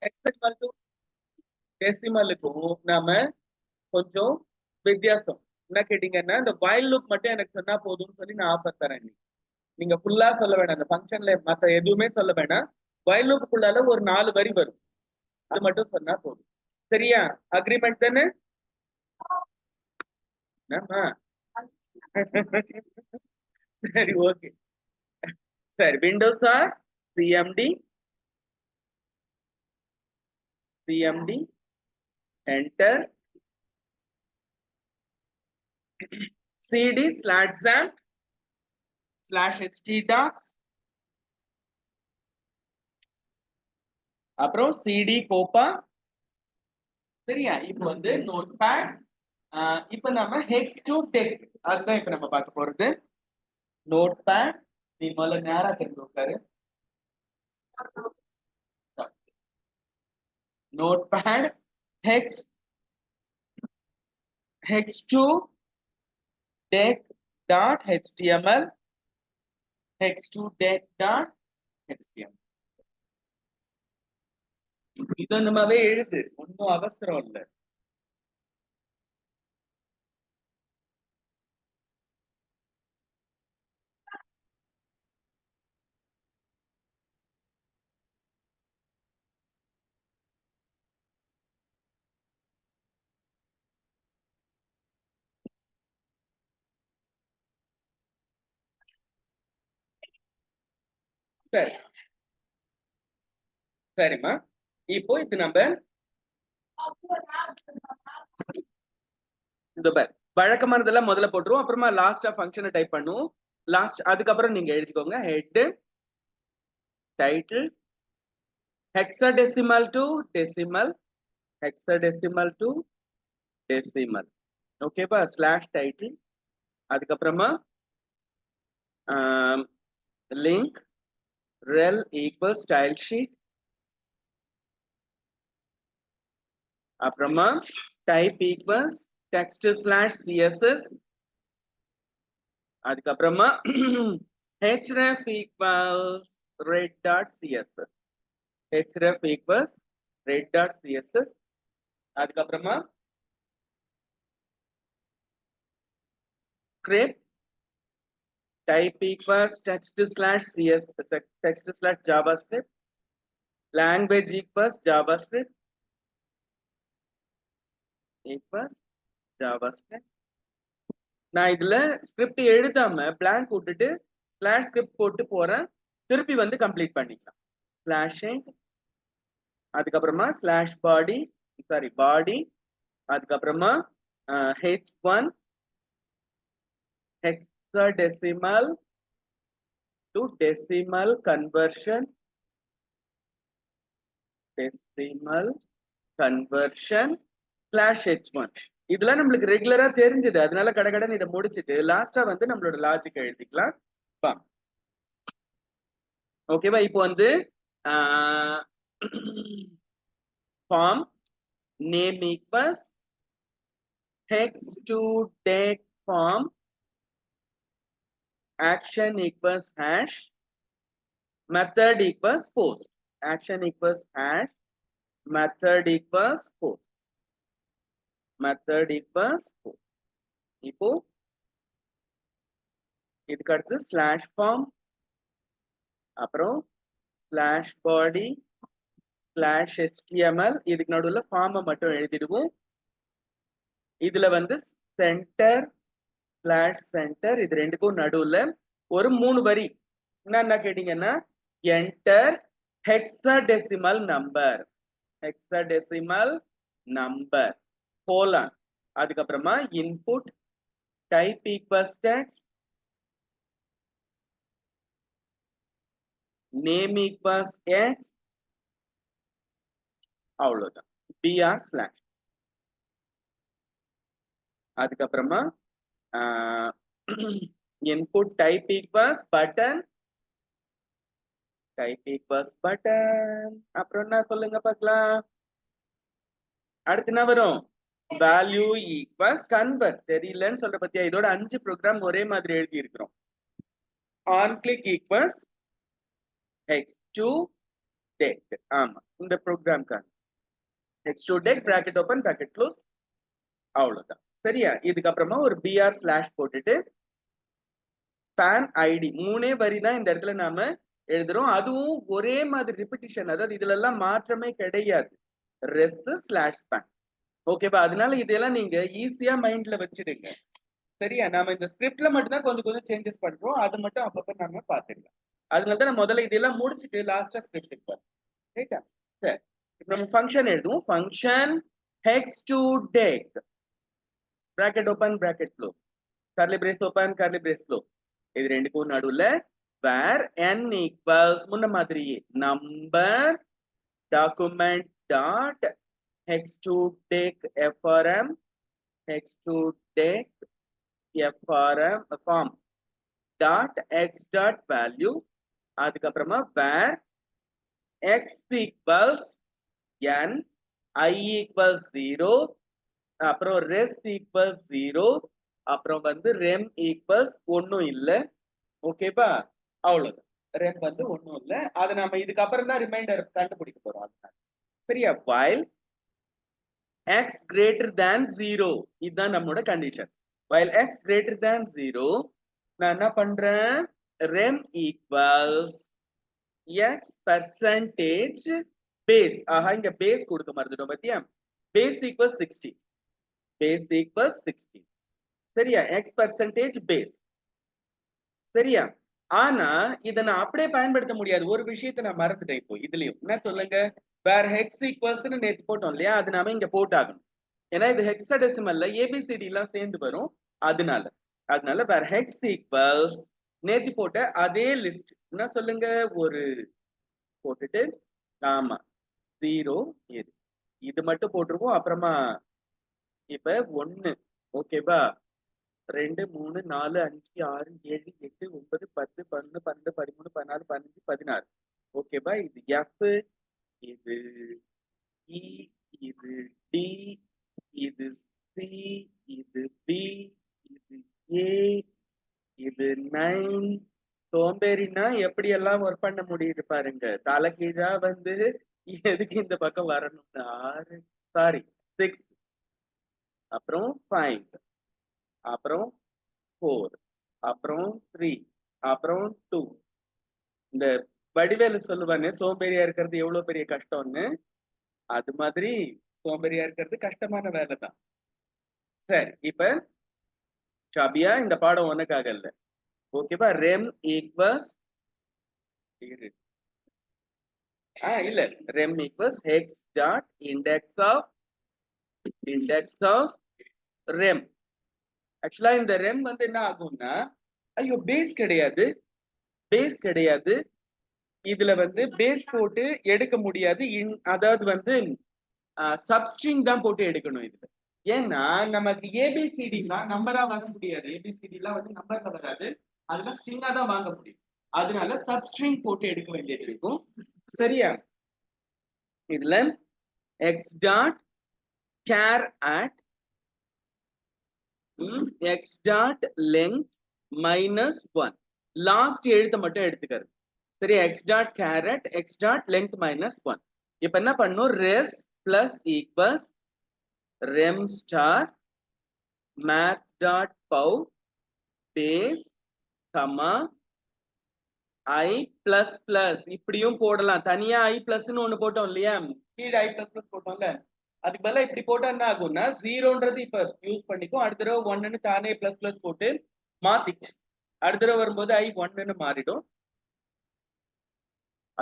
ஹெக்ஸடெசிமல் to டெசிமலுக்கும் நாம கொஞ்சம் வித்தியாசம். என்ன கேட்டீங்கன்னா இந்த வைல் லூப் மட்டும் எனக்கு சொன்னா போதும்னு சொல்லி நான் ஆஃபர் தரேன். நீங்க ஃபுல்லா சொல்ல வேணாம், அந்த ஃபங்க்ஷன்ல மத்த எதுவுமே சொல்ல வேணாம். வைல் லூப்புக்குள்ளால ஒரு 4 வரி வரும், அது மட்டும் சொன்னா போதும். சரியா? அக்ரிமெண்ட் தானே? சரி, ஓகே. சரி, Windows R CMD enter cd/XAMPP/htdocs அப்புறம் cd கோப்பா. சரியா? இப்போ வந்து நோட்பேட். இப்போ நம்ம hex2tech அதுதான் இப்போ நம்ம பார்க்க போறது. நோட்பேட் நீ முதல்ல நேரா தெரிஞ்சு உட்காரு. நோட்பேட் hex2tech.html hex2tech.html இது நம்மவே எழுது, ஒன்னும் அவசரம் இல்லை. சரி, சரிம்மா. இப்போ இது நம்ம இந்த வழக்கமானதெல்லாம் முதல்ல போட்டுருவோம், அப்புறமா லாஸ்டா ஃபங்க்ஷனை டைப் பண்ணுவோம். லாஸ்ட் அதுக்கப்புறம் நீங்க எழுதிக்கோங்க. Head, title, hexadecimal to decimal, ஓகேவா? ஸ்லாஷ் டைட்டில், அதுக்கப்புறமா link rel equals style sheet, அப்புறமா type equals text/css, அதுக்கப்புறமா href equals red.css, அதுக்கப்புறமா script type equals text/javascript, language equals javascript நான் இதுல ஸ்கிரிப்ட் எழுதாம பிளாங்க் விட்டுட்டு ஸ்லாஷ் ஸ்கிரிப்ட் போட்டு போறேன். திருப்பி வந்து கம்ப்ளீட் பண்ணிக்கலாம். ஸ்லாஷிங், அதுக்கப்புறமா ஸ்லாஷ் பாடி, அதுக்கப்புறமா h1 hexadecimal to decimal conversion /h1. இதெல்லாம் நம்மளுக்கு ரெகுலரா தெரிஞ்சது, அதனால கடகடன் இதை முடிச்சிட்டு லாஸ்டா வந்து நம்மளோட லாஜிக் எழுதிக்கலாம். ஓகேவா? இப்போ வந்து form name equals hex2tech form, action equals hash, method equals post, action equals hash, method equals post. இப்போ இதுக்கு அடுத்து ஸ்லாஷ் ஃபார்ம், அப்புறம் ஸ்லாஷ் பாடி ஸ்லாஷ் HTML, இதுக்கு நடுவில் ஃபார்மை மட்டும் எழுதிடுவோம். இதுல வந்து சென்டர் ஸ்லாஷ் சென்டர், இது ரெண்டுக்கும் நடுவுல ஒரு 3 வரி. என்ன கேட்டீங்கன்னா என்டர் hexadecimal number கோலன், அதுக்கப்புறமா input type equals text, name equals X, அவ்வளவுதான். br ஸ்லாஷ், அதுக்கப்புறமா இன்புட் டைப் ஈக்வல்ஸ் பட்டன், அப்புறம் என்ன சொல்லுங்க பார்க்கலாம். அடுத்து என்ன வரும்? Value equals convert. தெரியலன்னு சொல்ற பத்தியா, இதோட 5 ப்ரோக்ராம் ஒரே மாதிரி எழுதி இருக்கிறோம். On click equals hex2tech. ஆமா, இந்த ப்ரோக்ராம்க்கான extrude deck bracket open bracket close அவ்வளவுதான். சரியா? இதுக்கப்புறமா ஒரு br ஸ்லாஷ் போட்டுட்டு pan id மூணே வரி தான் இந்த இடத்துல நாம எழுதுறோம். அதுவும் ஒரே மாதிரி ரிப்பிட்டிஷன், அதாவது இதுல எல்லாம் மாற்றமே கிடையாது. ரெஸ் ஸ்லாஷ் pan. ஓகேவா? அதனால இதெல்லாம் நீங்க ஈஸியா மைண்ட்ல வச்சிடுங்க. சரியா? நாம இந்த ஸ்கிரிப்ட்ல மட்டும் தான் கொஞ்சம் கொஞ்சம் சேஞ்சஸ் பண்றோம். அது மட்டும் அப்பப்ப நாம பாத்துக்கலாம். அதனால தான் நான் முதல்ல இதெல்லாம் முடிச்சுட்டு லாஸ்டா ஸ்கிரிப்ட் இருப்பேன். ரைட்டா? சரி, இப்போ நம்ம ஃபங்க்ஷன் எழுதுவோம். Function extrude deck bracket open bracket close curly brace open curly brace close. இது ரெண்டுக்கும் நடுவுல where n equals முன்ன மாதிரியே number document dot extrude deck frm extrude deck frm form dot x dot value. அதுக்கப்புறமா where x equals n, I equals 0, அப்புறம் res equals 0, அப்புறம் வந்து rem equals ஒன்னும் இல்ல. ஓகேப்பா? அவ்வளவுதான். rem வந்து ஒன்னும் இல்ல. அதை நம்ம இதுக்கப்புறம் தான் ரிமைண்டர் கண்டுபிடிக்க போறோம். சரியா? while x greater than 0, இதுதான் நம்மளோட condition. while x greater than 0, நான் என்ன பண்றேன்? rem equals x percentage base. ஆஹா, இங்க பேஸ் கொடுக்க மறந்துட்டோம் பாத்தியா? base equals 60. base equals 60. சரியா? x percentage base. சரியா? ஆனா இதை நான் அப்படியே பயன்படுத்த முடியாது. ஒரு விஷயத்தை நான் மறந்துட்டேன். இப்போ இதுலயும் என்ன சொல்லுங்க, வேற ஹெக்ஸ் ஈக்குவல்ஸ் நேத்து போட்டோம் இல்லையா? அது நாம இங்க போட்டாகணும். ஏன்னா இது ஹெக்ஸாடெசிமல்ல ஏபிசிடி எல்லாம் சேர்ந்து வரும். அதனால வேற ஹெக்ஸ் ஈக்குவல்ஸ் நேத்து போட்ட அதே லிஸ்ட் என்ன சொல்லுங்க, ஒரு போட்டுட்டு ஆமா 0 இது மட்டும் போட்டுருவோம். அப்புறமா இப்ப 1, ஓகேவா? 2 3 4 5 6 7 8 9 10 11 12 13 14 15 16. ஓகேவா? இது எஃப், இது இ, இது டி, இது சி, இது பி, இது ஏ, இது 9. சோம்பேறினா எப்படி எல்லாம் ஒர்க் பண்ண முடியுது பாருங்க. தலைகீழா வந்து எதுக்கு இந்த பக்கம் வரணும்னு 6 சாரி 6, அப்புறம் 5, அப்புறம் 4, அப்புறம் 3, அப்புறம் 2. இந்த வடிவேலு சொல்லுவானே சோம்பேறியா இருக்கிறது எவ்வளவு பெரிய கஷ்டம்னு, அது மாதிரி சோம்பேறியா இருக்கிறது கஷ்டமான வேலை தான். சரி, இப்ப ஷாபியா இந்த பாடம் உனக்காக இல்ல. ஓகேவா? ரெம் ஈக்குவல்ஸ் இல்ல rem equals hex dot index of rem. ஆக்சுவலா இந்த ரெம் வந்து என்ன ஆகும்னா, ஐயோ பேஸ் கிடையாது, இதுல வந்து பேஸ் போட்டு எடுக்க முடியாது. அதாவது வந்து சப்ஸ்ட்ரிங் தான் போட்டு எடுக்கணும் இதுல. ஏன்னா நமக்கு ஏபிசிடி நம்பரா வர முடியாது. ஏபிசிடி எல்லாம் வந்து நம்பர்ல வராது, அதெல்லாம் ஸ்ட்ரிங்கா தான் வாங்க முடியும். அதனால சப்ஸ்ட்ரிங் போட்டு எடுக்க வேண்டியது இருக்கும். சரியா? இதுல x dot char at x dot length -1 last எழுத்தை மட்டும் எடுத்துக்கிறது. சரி, x dot char at x dot length -1. இப்ப என்ன பண்ணும், res plus equals rem star math dot pow base comma I plus plus. இப்படியும் போடலாம். தனியா I plus ன்னு ஒண்ணு போட்டோம் இல்லையா? கீழே I plus plus போட்டோம்ல, அதுக்கு பதிலா இப்படி போட்டா என்ன ஆகும்னா 0ன்றது இப்ப யூஸ் பண்ணிக்கும். அடுத்த தடவை 1ன்னு தானே பிளஸ் பிளஸ் போட்டு மாத்திச்சு. அடுத்த தடவை வரும்போது I 1ன்னு மாறிடும்.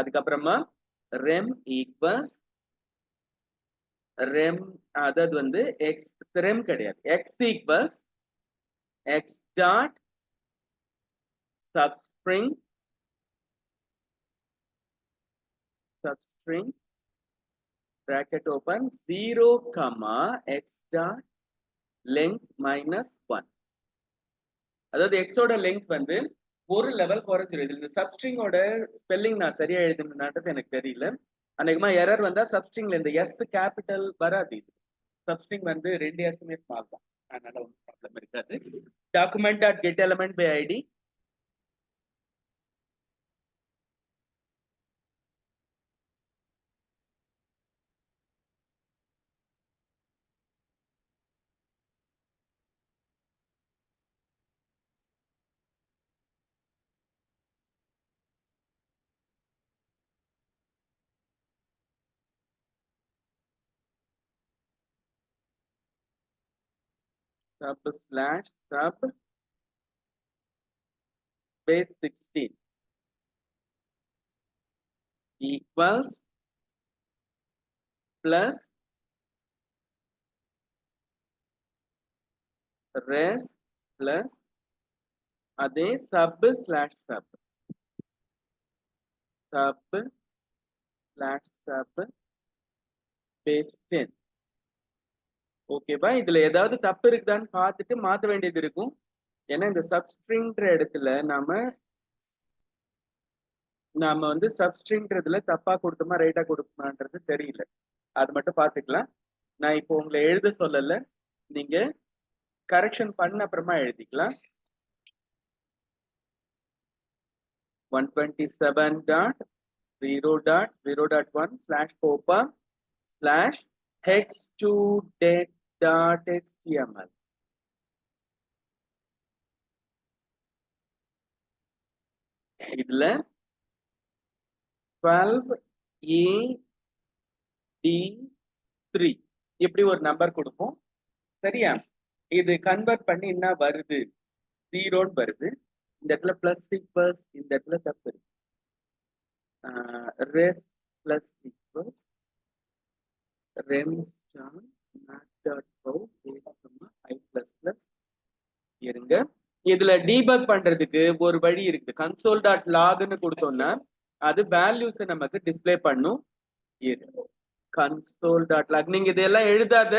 அதுக்கப்புறமா rem equals rem, அதாவது வந்து x rem கிடையாது, x equals x dot substring bracket open 0 comma x dot length -1. அதாவது x ஓட லெங்த் வந்து ஒரு லெவல் குறைஞ்சிரும். இந்த சப்ஸ்ட்ரிங்கோட ஸ்பெல்லிங் நான் சரியா எழுதுனது எனக்கு தெரியல. அநேகமா எரர் வந்தா சப்ஸ்ட்ரிங்ல இந்த எஸ் கேபிட்டல் வராது. இது சப்ஸ்ட்ரிங் வந்து 2 எஸ்மே ஸ்மால் தான், அதனால ஒன்றும் ப்ராப்ளம் இருக்காது. Document dot get element by ID. sub slash sub base 16 equals plus res plus அதே sub slash sub slash sub base 10. ஓகேவா? இதுல ஏதாவது தப்பு இருக்குதான்னு பார்த்துட்டு மாத்த வேண்டியது இருக்கும். ஏன்னா இந்த சப்ஸ்ட்ரிங்ன்ற இடத்துல நாம வந்து சப்ஸ்ட்ரிங்ன்றதுல தப்பா கொடுத்தோமா ரைட்டா கொடுக்குமான்றது தெரியல. அது மட்டும் பார்த்துக்கலாம். நான் இப்போ உங்களை எழுத சொல்லல, நீங்க கரெக்ஷன் பண்ண அப்புறமா எழுதிக்கலாம். 127.0.0.1 slash copa slash hex2det.html. இதுல 12AD3 இப்படி ஒரு நம்பர் கொடுப்போம். சரியா? இது கன்வெர்ட் பண்ணி என்ன வருது? 0 வருது. இந்த இடத்துல பிளஸ் ஈக்குவல்ஸ், இந்த இடத்துல தப்பு இருக்கு. res பிளஸ் ஈக்குவல்ஸ் rem.mat.co இருங்க. இதுல டீபக் பண்றதுக்கு ஒரு வழி இருக்கு. console.logன்னு கொடுத்தோம்னா அது வேல்யூஸ் நமக்கு டிஸ்ப்ளே பண்ணும். console.log நீங்க இதெல்லாம் எழுதாத,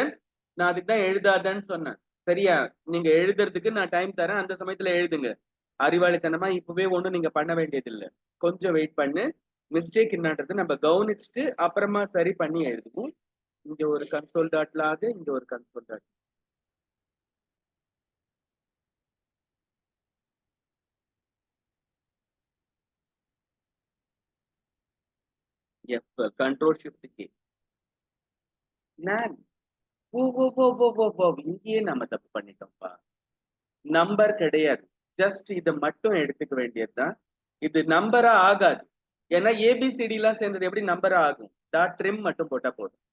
நான் அதுக்கு தான் எழுதாதன்னு சொன்னேன். சரியா? நீங்க எழுதுறதுக்கு நான் டைம் தரேன், அந்த சமயத்துல எழுதுங்க. அறிவாளித்தனமா இப்பவே ஒண்ணும் நீங்க பண்ண வேண்டியது இல்லை. கொஞ்சம் வெயிட் பண்ணு. மிஸ்டேக் என்னன்றது நம்ம கவனிச்சுட்டு அப்புறமா சரி பண்ணி எழுதுவோம். இங்க ஒரு console.log, இங்க ஒரு console.log. control shift key. நான் இங்கேயே நம்ம தப்பு பண்ணிட்டோம்ப்பா. நம்பர் கிடையாது, ஜஸ்ட் இதை மட்டும் எடுத்துக்க வேண்டியதுதான். இது நம்பரா ஆகாது. ஏன்னா ஏபிசிடி எல்லாம் சேர்ந்தது எப்படி நம்பரா ஆகும்? டாட் ட்ரிம் மட்டும் போட்டா போதும்.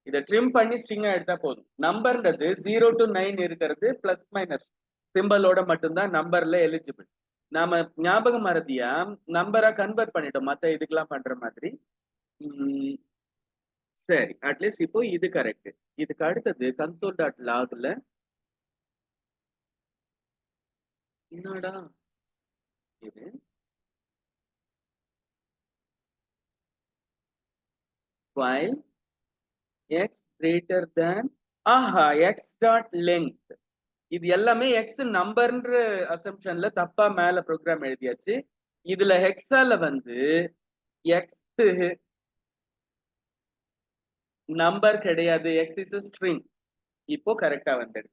இதை ட்ரிம் பண்ணி ஸ்ட்ரிங்கா எடுத்தா போதும். நம்பர்ன்றது 0 to 9 இருக்கிறது பிளஸ் மைனஸ் சிம்பலோட மட்டும்தான் நம்பர்ல எலிஜிபிள். நாம ஞாபகம் மறதியா நம்பரா கன்வெர்ட் பண்ணிட்டோம் மத்த இதுக்கெல்லாம் பண்ற மாதிரி. சரி, அட்லீஸ்ட் இப்போ இது கரெக்ட். இதுக்கு அடுத்தது console.logல என்னடா இது while x greater than x.length. இது எல்லாமே எக்ஸ் நம்பர்ன்ற அசம்ஷன்ல தப்பா மேல ப்ரோக்ராம் எழுதியாச்சு. இதுல ஹெக்ஸால வந்து எக்ஸ் நம்பர் கிடையாது, எக்ஸ் இஸ் ஸ்ட்ரிங். இப்போ கரெக்டா வந்துடுது.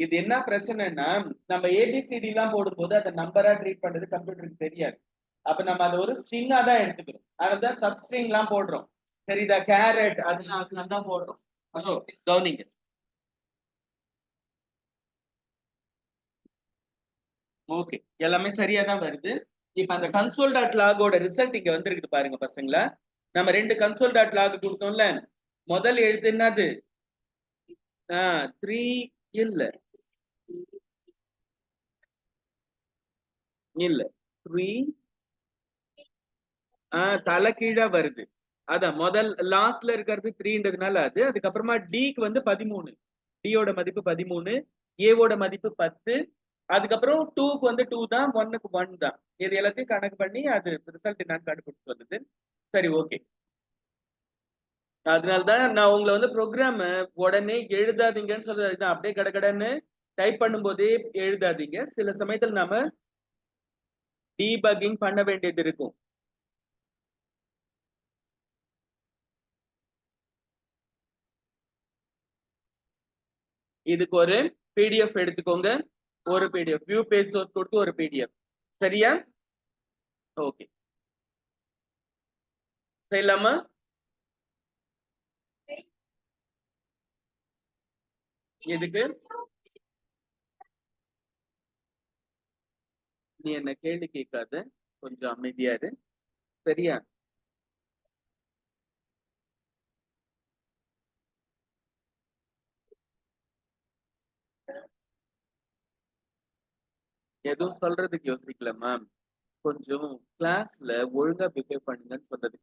இது என்ன பிரச்சனைன்னா நம்ம ஏபிசிடி எல்லாம் போடும்போது அதை நம்பரா ட்ரீட் பண்றது கம்ப்யூட்டருக்கு தெரியாது. அப்ப நம்ம அதை ஒரு ஸ்ட்ரிங்கா தான் எடுத்துக்கிறோம். அதனாலதான் சப்ஸ்ட்ரிங் எல்லாம் போடுறோம். சரிதா? கேரட் அதெல்லாம் தான் போடுறோம். கவனிங்க. ஓகே, எல்லாமே சரியா தான் வருது. இப்ப அந்த console.logோட ரிசல்ட் இங்க வந்திருக்கு பாருங்க பசங்களா. நம்ம 2 console.log கொடுத்தோம்ல. முதல் எழுத்து என்னது? 3 இல்ல 3 தலை கீழா வருது. அதான் முதல் லாஸ்ட்ல இருக்கிறது 3ன்றதுனால அது. அதுக்கப்புறமா டிக்கு வந்து 13, டியோட மதிப்பு 13, ஏவோட மதிப்பு 10. அதுக்கப்புறம் 2க்கு வந்து 2 தான், 1க்கு 1 தான். இது எல்லாத்தையும் கணக்கு பண்ணி அது ரிசல்ட் என்னன்னு கண்டுபிடிச்சு வந்தது. சரி, ஓகே. அதனாலதான் நான் உங்களை வந்து ப்ரோக்ராம் உடனே எழுதாதீங்கன்னு சொல்றது. அப்படியே கடகடன்னு டைப் பண்ணும் போதே எழுதாதீங்க. சில சமயத்துல நாம டீபக்கிங் பண்ண வேண்டியது இருக்கும். இதுக்கு ஒரு பிடிஎஃப் எடுத்துக்கோங்க. ஒரு பிடிஎஃப் வியூ பேஜ் சோர்ஸ் கொடுத்து ஒரு பிடிஎஃப். சரியா? ஓகே, செய்யலாமா? எதுக்கு நீ என்ன கேள்வி கேட்காத, கொஞ்சம் அமைதியா இரு. சரியா? எதுவும் சொல்றதுக்கு யோசிக்கல மேம். கொஞ்சம் கிளாஸ்ல ஒழுங்கா பிஹேவ் பண்ணுங்கன்னு சொன்னதுக்கு